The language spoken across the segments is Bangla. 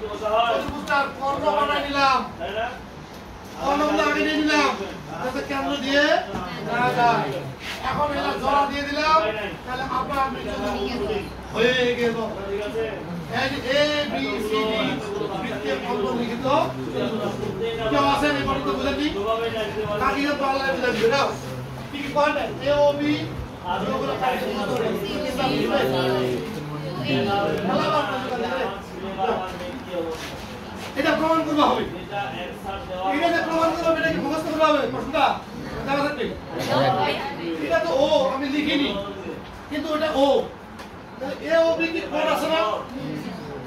চতুর্ভুজটার কর্ণ বানাই নিলাম, কর্ণগুলো আগে নিয়ে নিলাম, যাতে কেন্দ্র দিয়ে না যায়। এখন এলা জোড়া দিয়ে দিলাম, তাহলে আপনার হয়ে গেল। এ বি সি ডি বৃত্তের অন্তর্লিখিত কেউ আছেন এই পর্যন্ত বুঝেনি? কাকি তো আল্লাহ বুঝেন দাও কি কি করেন এ ও বি এটা প্রমাণ করতে হবে, এটা প্রমাণ করতে হবে, এটা কি মুখস্থ করতে হবে প্রশ্নটা জানা থাকবে। এটা তো ও আমি লিখিনি কিন্তু ওটা ও, এ ও বি কি কোণ আছে না?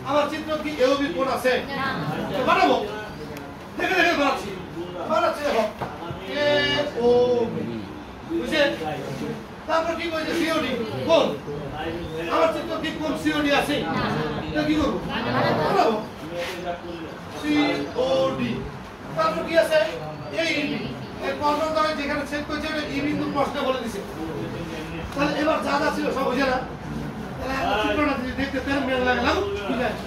আমার চিত্র কি এ ও বি কোণ আছে? বানাবো, দেখে দেখে বানাচ্ছি, বানাচ্ছি দেখো এ ও বি, বুঝছেন? তারপর কি কইছে সিওডি কোণ, আমার চিত্র কি কোণ সিওডি আছে? এটা কি করব? বানাবো সিওডি। তারপর কি আছে এইবি, এর কর্ণ দ্বারা যেখানে ছেদ করেছে এটা ই বিন্দুর প্রশ্ন বলে দিছে। তাহলে এবার যা যা ছিল সব বুঝে না, তাহলে চিত্রটা দেখতে তেল মেল লাগলাম, ঠিক আছে?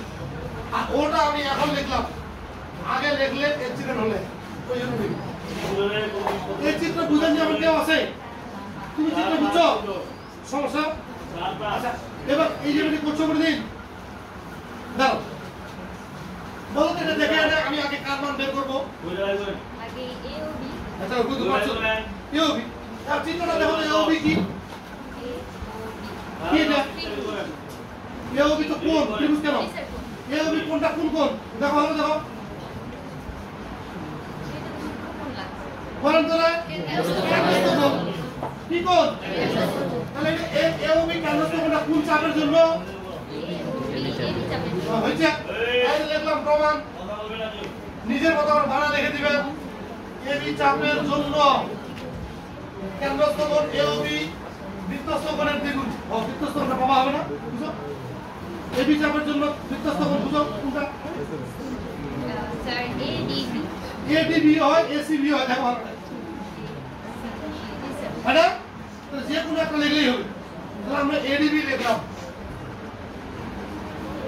আর ওটা আমি এখন লিখলাম, আগে লিখলে এর চিত্র হলে ওই জন্য এই চিত্র বুঝেন যেমন কেউ আছে, তুমি চিত্র বুঝছো সমস্যা? আচ্ছা এবার এই যে করছো করে দিন দাও, বলো তো এটা দেখে আমি আগে কার মান বের করবো? আগে এ ও বি। আচ্ছা বুঝতে পারছো এ ও বি, তার চিত্রটা দেখো এ ও বি কি? কি এটা? এ ও বি তো কোণ, ত্রিভুজ কেন? এ ও বি কোণটা কোন কোণ? দেখো ভালো দেখো। বলেন তো না? কি কোণ? তাহলে এ ও বি কেন্দ্রস্থ কোণটা কোন চাপের জন্য? হয়েছে? এই লিখলাম প্রমাণ। নিজের মতো করে ভাড়া লিখে দিবেন। এ বি চাপের জন্য কেন্দ্রস্থ কোণ এ ও বি বৃত্তস্থ কোণের দ্বিগুণ। বৃত্তস্থ কোণটা পাওয়া হবে না? বুঝছো? এ বি চাপের জন্য বৃত্তস্থ কোণ বুঝো কোনটা? Sir A D B. A D B হয় এ সি বি হয়, দেখো এটা তো যে কোনো একটা লিখলেই হবে। তাহলে আমরা এ ডি বি লিখলাম,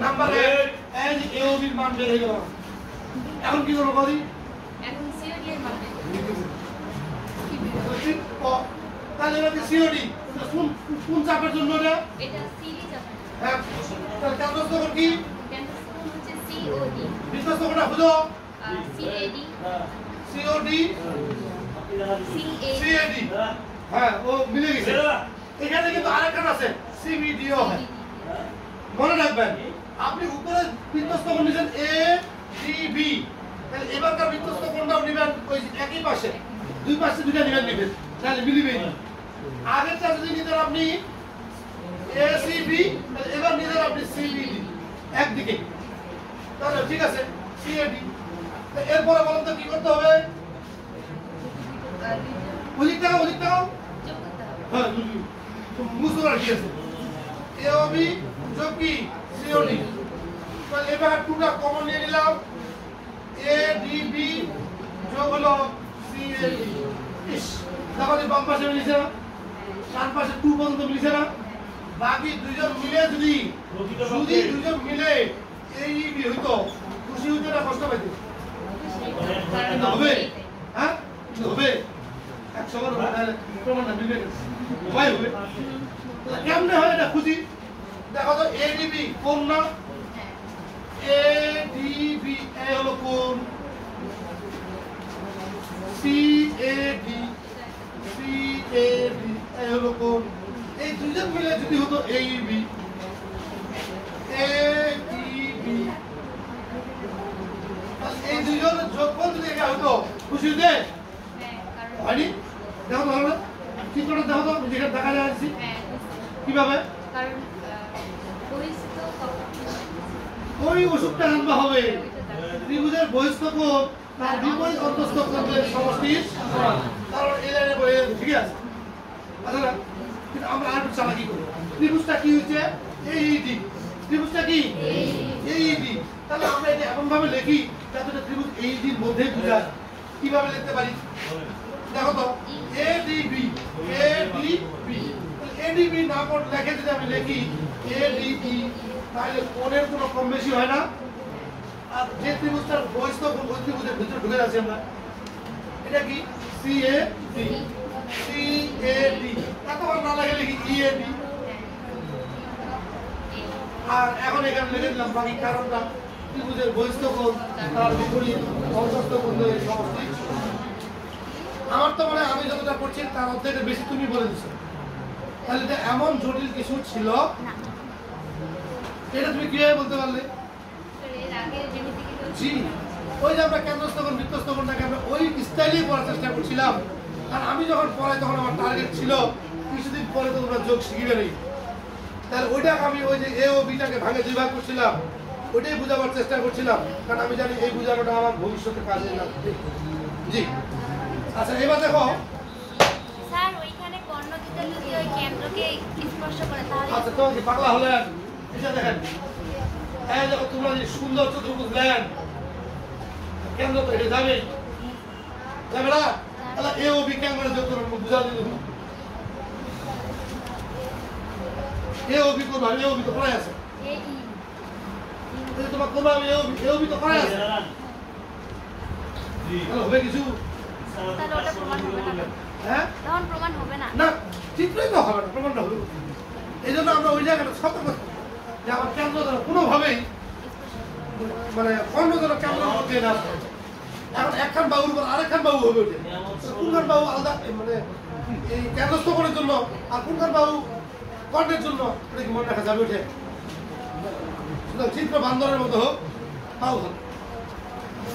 number A A O B এর মান বের হয়ে গেল। এখন কি করব করি? এখন সিওডি এর মান বের করব। তাহলে এটা সিওডি কোন চাপের জন্য এটা? এটা সিডি চাপের। হ্যাঁ, তাহলে কেন্দ্রস্থ কোণ কি? কেন্দ্রস্থ কোণ হচ্ছে সিওডি। বৃত্তস্থ কোণটা বুঝো? সিএডি। COD CAD. সিএডি। হ্যাঁ ও মিলে গেছে। এখানে কিন্তু আরেকটা আছে সিবিডিও হয়, মনে রাখবেন। আপনি উপরে বৃত্তস্থ কোণ নিছেন এ ডি বি, তাহলে এবারকার বৃত্তস্থ কোণটাও নেবেন ওই একই পাশে, দুই পাশে দুইটা নেবেন, তাহলে মিলবেই না। আগেরটা যদি নিতেন আপনি এ সি বি, তাহলে এবার নিতেন আপনি সিবিডি একদিকে, তাহলে ঠিক আছে সিএডি। এরপরে বলুন তো কি করতে হবে? ওদিক টাকা যোগ করতে হবে। হ্যাঁ মুসুরার কি আছে এ ও বি যোগ কি সিওডি। তাহলে এবার টুটা কমন নিয়ে নিলাম, এ ডি বি যোগ হলো সিএডি। ইস তাহলে বাম পাশে মিলেছে না, ডান পাশে 2 পর্যন্ত মিলেছে না, বাকি দুইজন মিলে যদি দুইজন মিলে এই বি হইতো, খুশি হইতো না কষ্ট পাইতো? হবে হ্যাঁ হবে, একশো বার হবে, তাহলে প্রমাণটা মিলে গেছে, উপায় হবে। কেমনে হয় এটা খুঁজি, দেখো তো এডিবি কোণ না? এডিবি এ হলো কোণ, সিএডি সিএডি এ হলো কোণ। এই দুইজন মিলে যদি হতো এইবি এডিবি, এই দুইজনের যোগফল যদি এটা হতো খুশি হতে হয়নি? দেখো তো ভালো চিত্রটা দেখো তো, যেখানে দেখা যাচ্ছে কিভাবে ওই ওষুধটা আনবা হবে। ত্রিভুজের বহিস্থ কোণ তার বিপরীত অন্তঃস্থ কোণের সমষ্টির সমান, কারণ এই লাইনে বলে ঠিক আছে। আচ্ছা না, কিন্তু আমরা আর একটু চালাকি করি। ত্রিভুজটা কি হচ্ছে এইডি, ত্রিভুজটা কি এইডি, তাহলে আমরা এটা এমন ভাবে লিখি যাতে এটা ত্রিভুজ এইডির মধ্যে বোঝায়। কিভাবে লিখতে পারি দেখো তো, এডিবি এডিবি এডিবি না পড় লেখে যদি আমি লিখি এডিই, তাহলে কোণের কোনো কম বেশি হয় না? আর যে ত্রিভুজটার বহিস্থ কোণ ওই ত্রিভুজের ভিতরে ঢুকে যাচ্ছি আমরা, এটা কি CAD, CAD, এতবার না লাগে লিখি EAD। আর এখন এখানে লিখে দিলাম বাকি কারণটা ত্রিভুজের বহিস্থ কোণ তার বিপরীত অন্তস্থ কোণের সমষ্টি। আমার তো মনে হয় আমি যতটা পড়ছি তার অর্ধেকের বেশি তুমি বলে দিচ্ছো। তাহলে এটা এমন জটিল কিছু ছিল, এটা তুমি কিভাবে বলতে পারলে? জি, ওই যে আমরা কেন্দ্রস্থ কোণ বৃত্তস্থ কোণটাকে আমরা ওই স্টাইলেই পড়ার চেষ্টা করছিলাম। আর আমি যখন পড়াই তখন আমার টার্গেট ছিল কিছুদিন পরে তো তোমরা যোগ শিখবে নেই, তাহলে ওইটাকে আমি ওই যে এ ও বিটাকে ভাঙে দুই ভাগ করছিলাম, ওইটাই বোঝাবার চেষ্টা করছিলাম, কারণ আমি জানি এই বোঝানোটা আমার ভবিষ্যতে কাজে লাগবে। জি, আচ্ছা এবার দেখো স্যার ওইখানে কর্ণ দুটো যদি ওই কেন্দ্রকে স্পর্শ করে তাহলে আচ্ছা তোমার কি পাগলা হলেন? এটা দেখেন, এই দেখো তোমরা যে সুন্দর চতুর্ভুজ লেন, কেন্দ্র তো এটা যাবে যাবে না? তাহলে এ ও বি কেন্দ্র যোগ করুন, বুঝা দিল এ ও বি করবো, এ ও বি তো করাই আছে, এই তোমার করবো আমি এ ও বি তো করাই আছে, হবে কিছু? তাহলে ওটা প্রমাণ হবে না, হ্যাঁ তখন প্রমাণ হবে না। না, চিত্রই তো হবে না, প্রমাণটা হবে। এই জন্য আমরা ওই জায়গাটা সতর্ক থাকবো যে আমার কেন্দ্র যেন কোনোভাবেই মানে অন্য যেন কেন্দ্রের মধ্যে না আসে। এখন একখান বাহুর উপর আরেকখান বাহু হবে ওঠে, কোনখান বাহু আলাদা মানে এই কেন্দ্রস্থ কোণের জন্য আর কোনখান বাহু কর্ণের জন্য এটা কি মনে রাখা যাবে ওঠে? সুতরাং চিত্র বান্দরের মতো হোক তাও ভালো।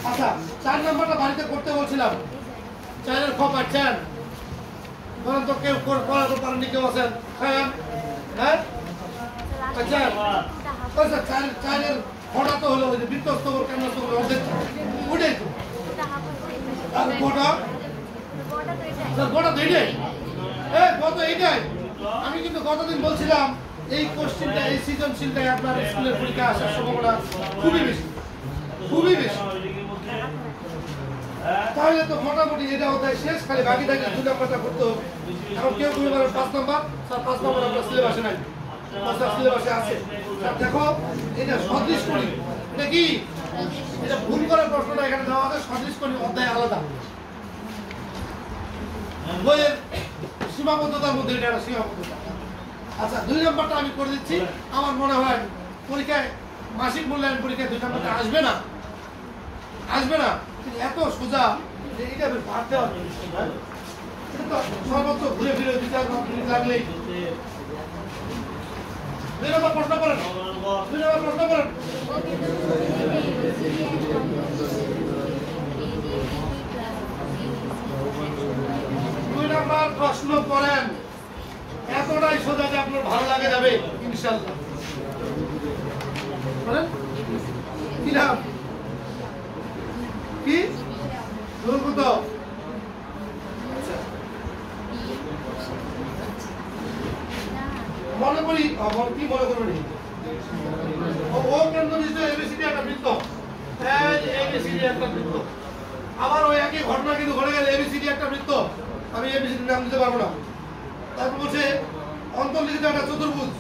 আচ্ছা 4 নম্বরটা বাড়িতে করতে বলছিলাম, 4-এর খ পাচ্ছেন? বলেন তো কেউ করাতে পারেননি কেউ আছেন? হ্যাঁ হ্যাঁ আচ্ছা আচ্ছা 4-এর খটা তো হলো ওই যে বৃত্তস্থ কোণ কেন্দ্রস্থ কোণ অর্ধেক, ওইটাই তো। আর খটা গোটা তো এইটাই, গত এইটাই। আমি কিন্তু গতদিন বলছিলাম এই কোশ্চেনটা এই সৃজনশীলটাই আপনার স্কুলের পরীক্ষা আসার সম্ভাবনা খুবই বেশি, খুবই বেশি। তাহলে তো মোটামুটি এটা অধ্যায় শেষ, খালি বাকি থাকে 2 নম্বরটা করতে হবে। এখন কেউ তুমি বলেন 5 নম্বর, স্যার 5 নম্বর আপনার সিলেবাসে নাই, স্যার সিলেবাসে আছে। স্যার দেখো এটা সদৃশ করি, এটা কি এটা ভুল করার প্রশ্নটা এখানে দেওয়া আছে, সদৃশ করি অধ্যায় আলাদা, বইয়ের সীমাবদ্ধতার মধ্যে এটা একটা সীমাবদ্ধতা। আচ্ছা 2 নম্বরটা আমি করে দিচ্ছি। আমার মনে হয় পরীক্ষায় মাসিক মূল্যায়ন পরীক্ষায় 2 নম্বরটা আসবে না, আসবে না, এত সোজা যে এটা ভাবতে হবে। এটা তো সর্বোচ্চ ঘুরে ফিরে 2-4 মিনিট লাগলেই। 2 নম্বর প্রশ্ন করেন, 2 নম্বর প্রশ্ন করেন। 2 নম্বর প্রশ্ন করেন, এতটাই সোজা যে আপনার ভালো লাগে যাবে ইনশাআল্লাহ। বলেন কি নাম কি দুর্গত? মনে করি কি মনে করবেন? ও কেন্দ্র নিশ্চয় এবিসিডি একটা বৃত্ত, এবিসিডি একটা বৃত্ত। আবার ওই একই ঘটনা কিন্তু ঘটে গেলে এবিসিডি একটা বৃত্ত, আমি এবিসিডি নাম দিতে পারবো না। তারপর বলছে অন্তর্লিখিত একটা চতুর্ভুজ,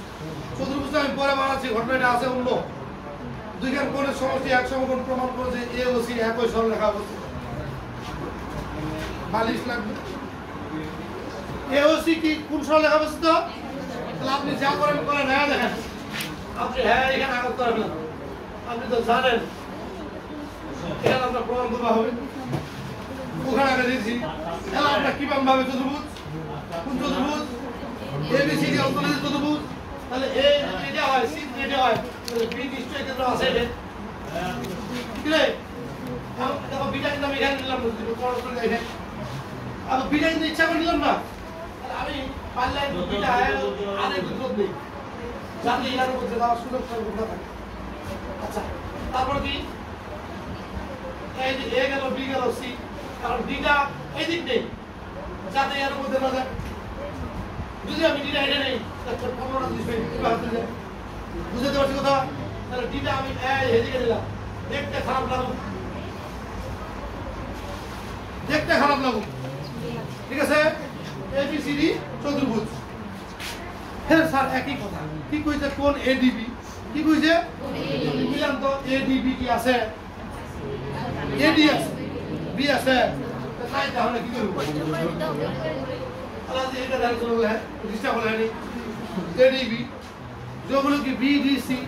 চতুর্ভুজটা আমি পরে বানাচ্ছি, ঘটনাটা আছে অন্য। 2 খান কোণের সমষ্টি এক সমকোণ প্রমাণ করে যে এ ও সি একই সরলরেখা অবস্থিত। বালিশ লাগবে। এ ও সি কি কোন সরলরেখা অবস্থিত? তাহলে আপনি যা করেন করেন, হ্যাঁ দেখেন আপনি হ্যাঁ এখানে আঘাত করেন, আপনি তো জানেন এখানে আপনার প্রমাণ করবা হবে, ওখানে আগে দিয়েছি। তাহলে আপনার কিভাবে ভাবে চতুর্ভুজ, কোন চতুর্ভুজ? এবিসিডি অন্তর্লিখিত চতুর্ভুজ। তাহলে এ এটা হয়, সি এটা হয়, তাহলে বি নিশ্চয়ই কেন্দ্র আছে এর। ঠিক আছে? দেখো বিটা কিন্তু আমি এখানে নিলাম না, পড়াশোনা এখানে। আর বিটা কিন্তু ইচ্ছা করে নিলাম না, তাহলে আমি পারলে বিটা আরে বিদ্রোহ নেই, যাতে এর মধ্যে দেওয়ার সুযোগ না থাকে। আচ্ছা তারপর কি এই যে এ গেল বি গেল সি, কারণ ডিটা এই দিক নেই, যাতে এর মধ্যে না যায়। যদি আমি ডিটা এটা নেই তাহলে 15টা জিনিস হাতে যায়, বুঝতে পারছি কথা? তাহলে ডিটা আমি এদিকে দিলাম, দেখতে খারাপ লাগুক, দেখতে খারাপ লাগুক, ঠিক আছে? এবিসিডি চতুর্ভুজ। হ্যাঁ স্যার একই কথা, কি কইছে কোন এডিবি, কি কইছে মিলান তো এডিবি কি আছে এডি আছে বি আছে নাই তাহলে কি করব কষ্ট করে দিতে হবে আলাদা এটা দাঁড় চলে হ্যাঁ ডিস্টার্ব হলো নি এডিবি যেগুলো কি বিডিসি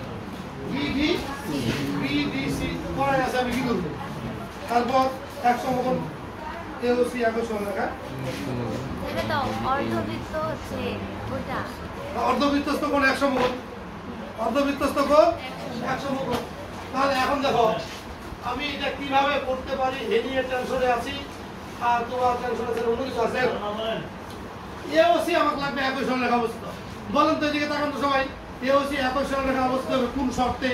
বিডিসি পড়ায় আছে আমি কি করব তারপর 100 মতন এওসি আকর্ষণ লেখা এটা তো অর্ধবৃত্ত হচ্ছে ওটা অর্ধবৃত্তস্থ কোণ 100 মতন অর্ধবৃত্তস্থ কোণ 100 মতন তাহলে এখন দেখো আমি এটা কিভাবে করতে পারি হেলিয়ে টেনশনে আছি আর তোমার টেনশনে আছে অন্য কিছু আছে এওসি আমাকে লাগবে আকর্ষণ লেখা অবস্থা বলেন তো এদিকে তাকান তো সবাই এওসি আকর্ষণ লেখা অবস্থা হবে কোন শর্তে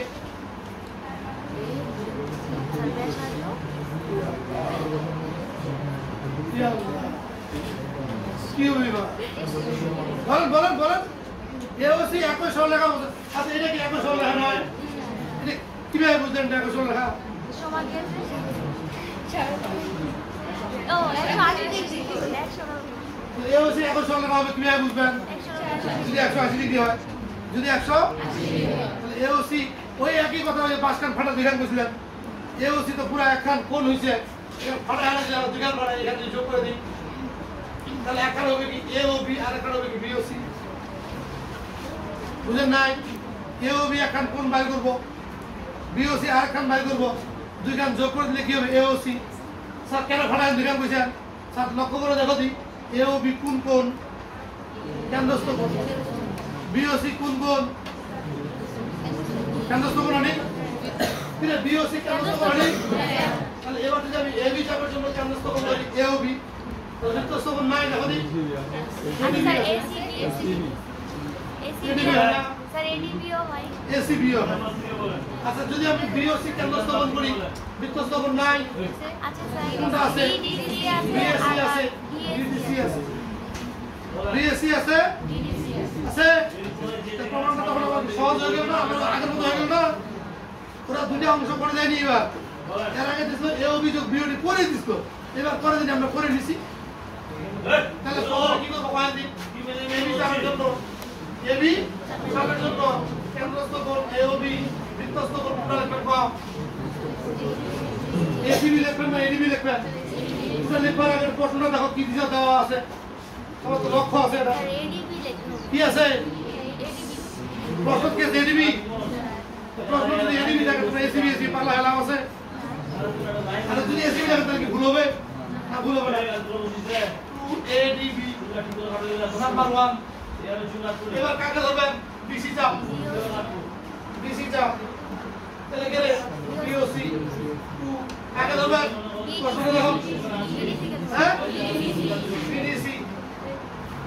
কি হবে বলেন বলেন বলেন এওসি আকর্ষণ লেখা অবস্থা আচ্ছা এটা কি আকর্ষণ লেখা নয় এটা কিভাবে বুঝলেন এটা আকর্ষণ লেখা সমাগের ও 180 ডিগ্রি 100 এওসি আকর্ষণ লেখা হবে কিভাবে বুঝবেন যদি 180 ডিগ্রি হয় যদি 180 তাহলে এওসি ওই একই কথা ওই পাঁচখান ফাটা দুইখান বসলেন এওসি তো পুরো একখান কোণ হইছে ফাটা হারা যায় দুইখান ফাটা এখানে যোগ করে দিই তাহলে একখান হবে কি এওবি আর একখান হবে কি বিওসি বুঝেন নাই এওবি একখান কোণ বাইর করব বিওসি আর একখান বাইর করব দুইখান যোগ করে দিলে কি হবে এওসি স্যার কেন ফাটায় দুইখান কইছেন স্যার লক্ষ্য করে দেখো দি এওবি কোন কোণ কেন্দ্রস্থ কোণ বিওসি কোন কোণ কেন্দ্রস্থ কোণ আনি কিরে বিওসি কেন্দ্রস্থ কোণ আনি তাহলে এবার যদি আমি এবি চাপের জন্য কেন্দ্রস্থ কোণ বলি এওবি তো কেন্দ্রস্থ কোণ নাই দেখো দি স্যার এসিবি স্যার এডিবিও হয় এসিবিও আচ্ছা যদি আমি বিওসি কেন্দ্রস্থ কোণ করি বৃত্তস্থ কোণ নাই আচ্ছা কোনটা আছে স্যার ডিডিসি আছে বিএসসি আছে ডিডিসি আছে বিএসসি আছে আছে এটা প্রমাণটা তখন আমার সহজ হয়ে গেল না আমার আগের মতো হয়ে গেল না ওরা দুটো অংশ করে দেয়নি এবার এর আগে দিছিল এ অভিযোগ বিওডি করে দিছিল এবার করে দিন আমরা করে নিছি তাহলে সহজ কি করব কয়েক দিন এবি চাপের জন্য এবি চাপের জন্য কেন্দ্রস্থ কোণ এওবি বৃত্তস্থ কোণ কোনটা লিখবেন কম এসিবি লিখবেন না এডিবি লিখবেন এটা লিখবার আগে প্রশ্নটা দেখো কি দিশা দেওয়া আছে আমার তো লক্ষ্য আছে এটা স্যার এডিবি লিখুন কি আছে এডিবি প্রশ্ন কে এডিবি প্রশ্ন যদি এডিবি থাকে তো এসিবি এসি পালা হেলাম আছে আর যদি এসিবি থাকে তাহলে কি ভুল হবে না ভুল হবে না এডিবি নাম্বার 1 এবার কাকে ধরবেন বিসি চাপ বিসি চাপ তাহলে গেলে বিওসি 2 কাকে ধরবেন প্রশ্ন দেখো হ্যাঁ বিডিসি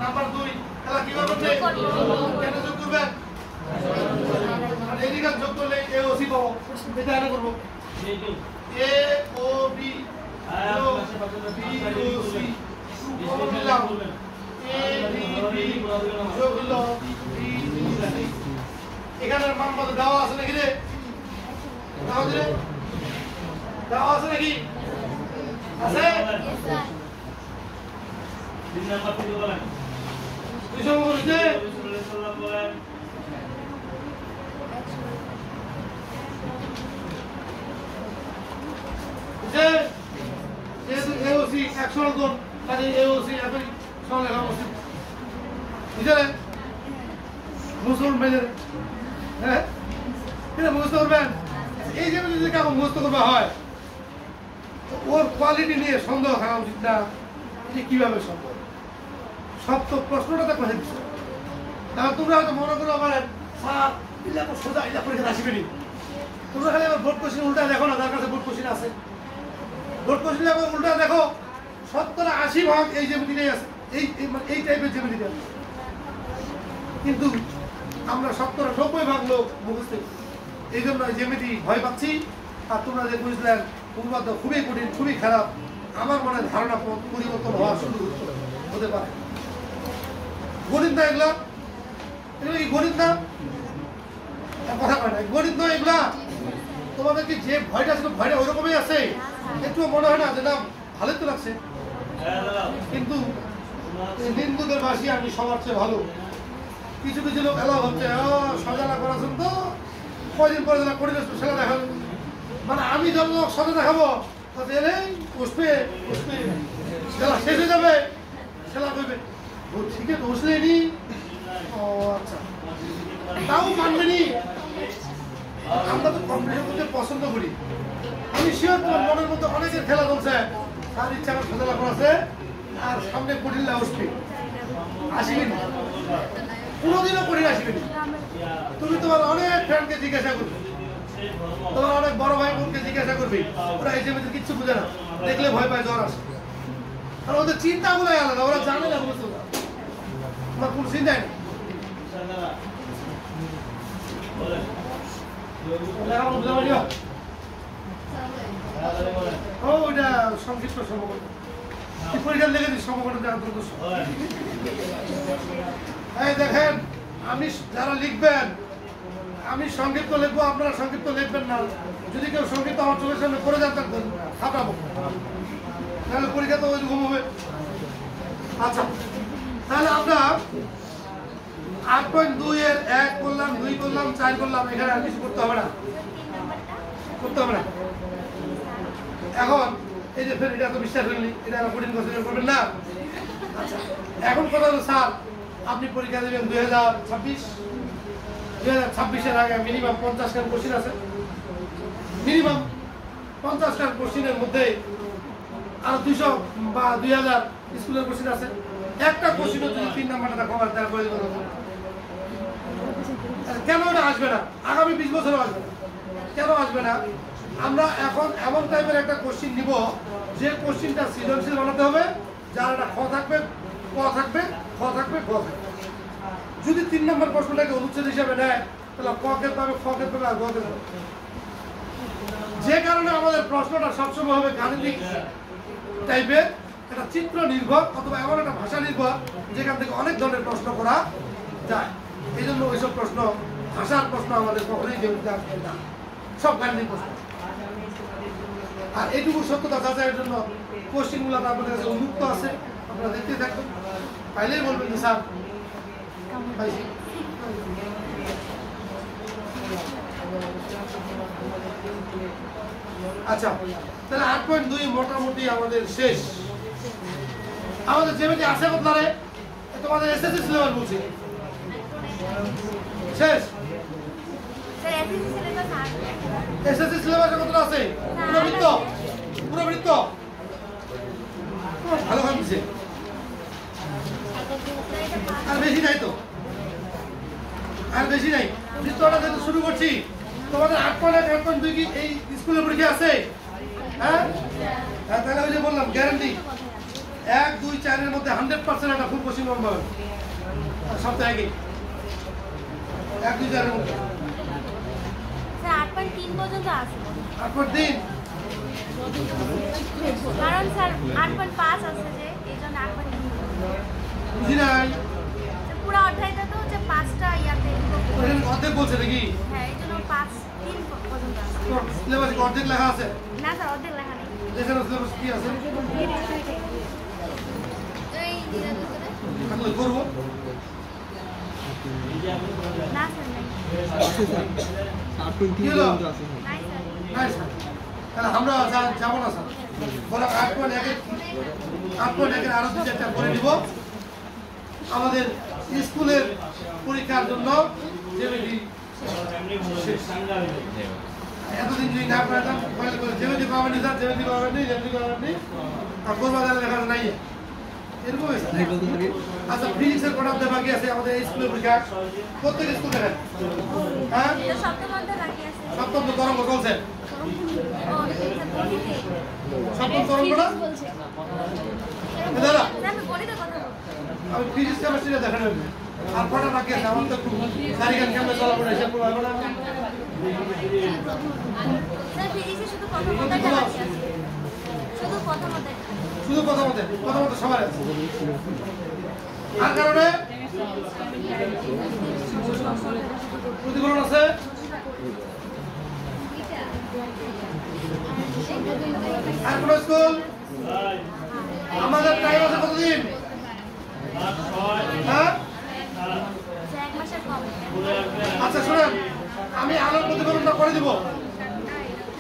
নাম্বার 2 তাহলে কি করবেন কেন যোগ করবেন আর এদিকে যোগ করলে এওসি পাবো এটা আরে করব এ ও বি বিওসি যোগ করলাম এ বি বি যোগ হলো বি বি এখানে মান কত দেওয়া আছে নাকি রে দেওয়া আছে নাকি আছে তিন নাম্বার থেকে বলেন 200 বলছে বলেন যে যেহেতু এওসি 100 কোণ কাজে এওসি একই সংলেখা উচিত বুঝলেন মুসলমান মেজর হ্যাঁ এটা মুখস্থ করবেন এই যে যদি কাউকে মুখস্থ করবা হয় তো ওর কোয়ালিটি নিয়ে সন্দেহ থাকা উচিত না যে কিভাবে সম্ভব সব তো প্রশ্নটা দেখো হেলছে তাহলে তোমরা হয়তো মনে করো আমার স্যার এটা তো সোজা এটা পরীক্ষা আসবেনি তোমরা খালি আমার বোর্ড কোশ্চেন উল্টা দেখো না তার কাছে বোর্ড কোশ্চেন আছে বোর্ড কোশ্চেন উল্টা দেখো 70-80% এই জ্যামিতিটাই আছে এই টাইপের জ্যামিতি আছে কিন্তু আমরা 70-90% লোক মুখস্থ এই জন্য জ্যামিতি ভয় পাচ্ছি আর তোমরা যে বুঝলেন উন্মাদ খুবই কঠিন খুবই খারাপ আমার মনে ধারণা পরিবর্তন হওয়া শুরু হতে পারে গণিত না এগুলা এগুলো কি গণিত না কথা কয় না গণিত নয় এগুলা তোমাদেরকে যে ভয়টা ছিল ভয়টা ওইরকমই আছে একটু মনে হয় না যে না ভালোই তো লাগছে কিন্তু নিন্দুকের বাসী আমি সবার চেয়ে ভালো কিছু কিছু লোক এলাও হচ্ছে সজালা করাছেন তো কয়দিন পরে যারা পরিবেশ সেটা দেখাবে মানে আমি যত লোক সজা দেখাবো তাহলে বসবে বসবে খেলা শেষ হয়ে যাবে খেলা করবে ও ঠিক আছে বসলেনি ও আচ্ছা তাও মানবেনি আমরা তো কম্পিটিশন করতে পছন্দ করি আমি শিওর তোমার মনের মধ্যে অনেকের খেলা চলছে তার ইচ্ছা করে খেলা করাছে আর সামনে কঠিন আসবে আসবেন কোনোদিনও কঠিন আসবেন তুমি তোমার অনেক ফ্রেন্ডকে জিজ্ঞাসা করবে তোমার অনেক বড় ভাই বোনকে জিজ্ঞাসা করবে ওরা এই যে কিচ্ছু বুঝে না দেখলে ভয় পায় জ্বর আসে আর ওদের চিন্তাগুলো আলাদা ওরা জানে না বুঝতে না আমার কোনো চিন্তাই নেই ও ওইটা সংক্ষিপ্ত সমগ্র পরীক্ষা লেগে দিই সমগ্র এই দেখেন আমি যারা লিখবেন আমি সংক্ষিপ্ত লিখবো আপনারা সংক্ষিপ্ত লিখবেন না যদি কেউ সংক্ষিপ্ত আমার চোখের সামনে করে যান খাটাবো তাহলে পরীক্ষা তো ওইরকম হবে আচ্ছা তাহলে আমরা 8.2 এর 1 করলাম 2 করলাম 4 করলাম এখানে আর কিছু করতে হবে না এখন এই যে ফের এটা তো বিশ্বাস হয়নি এটা কঠিন কোশ্চেন করবেন না আচ্ছা এখন কথা হলো স্যার আপনি পরীক্ষা দেবেন 2026 এর আগে মিনিমাম 50 খান কোশ্চেন আছে মিনিমাম 50 খান কোশ্চেনের মধ্যে আর 200 বা 2000 স্কুলের কোশ্চেন আছে একটা কোশ্চেনও যদি 3 নাম্বারটা কভার তার প্রয়োজন হবে কেন এটা আসবে না আগামী 20 বছরও আসবে না কেন আসবে না আমরা এখন এমন টাইপের একটা কোশ্চেন নিব যে কোশ্চেনটা সৃজনশীল বানাতে হবে যার একটা খ থাকবে ক থাকবে খ থাকবে গ থাকবে যদি 3 নম্বর প্রশ্নটাকে অনুচ্ছেদ হিসেবে নেয় তাহলে ক কে পাবে খ কে পাবে আর গ কে পাবে যে কারণে আমাদের প্রশ্নটা সবসময় হবে গাণিতিক টাইপের একটা চিত্র নির্ভর অথবা এমন একটা ভাষা নির্ভর যেখান থেকে অনেক ধরনের প্রশ্ন করা যায় এই জন্য ওইসব প্রশ্ন ভাষার প্রশ্ন আমাদের কখনোই যেতে আসবে না সব গাণিতিক প্রশ্ন আর এইটুকু সত্যতা যাচাইয়ের জন্য কোশ্চেনগুলো আপনাদের কাছে উন্মুক্ত আছে আপনারা দেখতে থাকবেন পাইলেই বলবেন যে স্যার পাইছি আচ্ছা তাহলে 8.2 মোটামুটি আমাদের শেষ আমাদের যেমনি আছে বদলারে তোমাদের এসএসসি সিলেবাস বলছি শেষ এসএসসি সিলেবাসে কতটা আছে পুরো বৃত্ত ভালো কাজ দিছে আর বেশি নাই তো আর বেশি নাই বৃত্তটা যেহেতু শুরু করছি তোমাদের 8.1 কি এই স্কুলের পরীক্ষা আছে হ্যাঁ তাহলে ওই যে বললাম গ্যারান্টি 1 2 4 এর মধ্যে 100% একটা ফুল কোশ্চেন নম্বর হবে সপ্তাহে কি 1 2 4 এর মধ্যে স্যার 8.3 পর্যন্ত আছে 8.3 কারণ স্যার 8.5 আছে যে এইজন্য 8.3 বুঝি নাই পুরো অধ্যায়টা তো হচ্ছে 5টা ইয়াতে ওখানে অর্ধেক বলছে নাকি হ্যাঁ এইজন্য 3 পর্যন্ত আছে সিলেবাসে অর্ধেক লেখা আছে না স্যার অর্ধেক লেখা নেই এখানে সিলেবাস কি আছে এই দিনের ভিতরে আমি করব না স্যার নাই কি হলো নাই স্যার নাই স্যার তাহলে আমরা যাবো না স্যার বলা 8.1 এর আরো 2-4টা করে দিব আমাদের স্কুলের পরীক্ষার জন্য যেমনি এতদিন যদি না পারতাম যেমনি পাবেন স্যার যেমনি পাবেন আর কোরবাদার লেখা নাই এরকম আচ্ছা ফিজিক্সের কটা অধ্যায় বাকি আছে আমাদের এই স্কুলের পরীক্ষা প্রত্যেক স্কুল দেখেন হ্যাঁ এটা সপ্তম অধ্যায় বাকি আছে সপ্তম তো তরঙ্গ চলছে ও স্যার গণিতে সপ্তম তরঙ্গটা দাদা আমি গণিতের কথা বলছি আমি ফিজিক্স কেমিস্ট্রিটা দেখেন আর কটা বাকি আছে আমার তো সারিগান কেমন চলা পড়ে এসে পুরো স্যার ফিজিক্সে শুধু প্রথম অধ্যায়টা বাকি আছে শুধু প্রথম অধ্যায় শুধু প্রথমত সবার আছে আর কারণে প্রতিফলন আছে আর কোন স্কুল আমাদের টাইম আছে কতদিন হ্যাঁ এক মাসের কম আচ্ছা শুনেন আমি আলোর প্রতিফলনটা করে দিব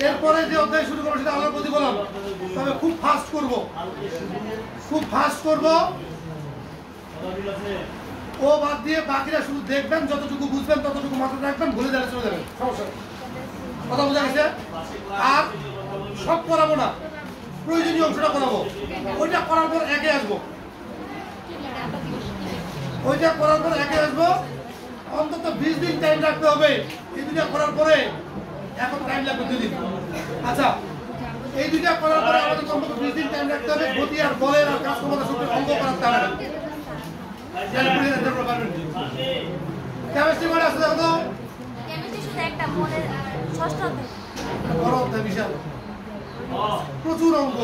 এরপরে যে অধ্যায় শুরু করবো সেটা আল্লাহর প্রতিফলন, তবে খুব ফাস্ট করব, খুব ফাস্ট করব। ও বাদ দিয়ে বাকিরা শুধু দেখবেন, যতটুকু বুঝবেন ততটুকু মাথায় রাখবেন, ভুলে যাবে চলে যাবেন, সমস্যা নেই। কথা বোঝা গেছে? আর সব করাবো না, প্রয়োজনীয় অংশটা করাবো। ওইটা করার পর একে আসবো, ওইটা করার পর একে আসবো। অন্তত 20 দিন টাইম রাখতে হবে। এই দুইটা করার পরে এখন টাইম লাগবে 2 দিন। আচ্ছা, এই দুইটা করার পরে আমাদের অন্তত 20 দিন টাইম রাখতে হবে। গতি আর বলের আর কাজ ক্ষমতা শক্তির অঙ্গ করাতে হবে। কেমিস্ট্রি মানে আছে দেখো তো, কেমিস্ট্রি শুধু একটা মনে ষষ্ঠ অধ্যায়। বড় অধ্যায়, বিশাল, প্রচুর অঙ্ক।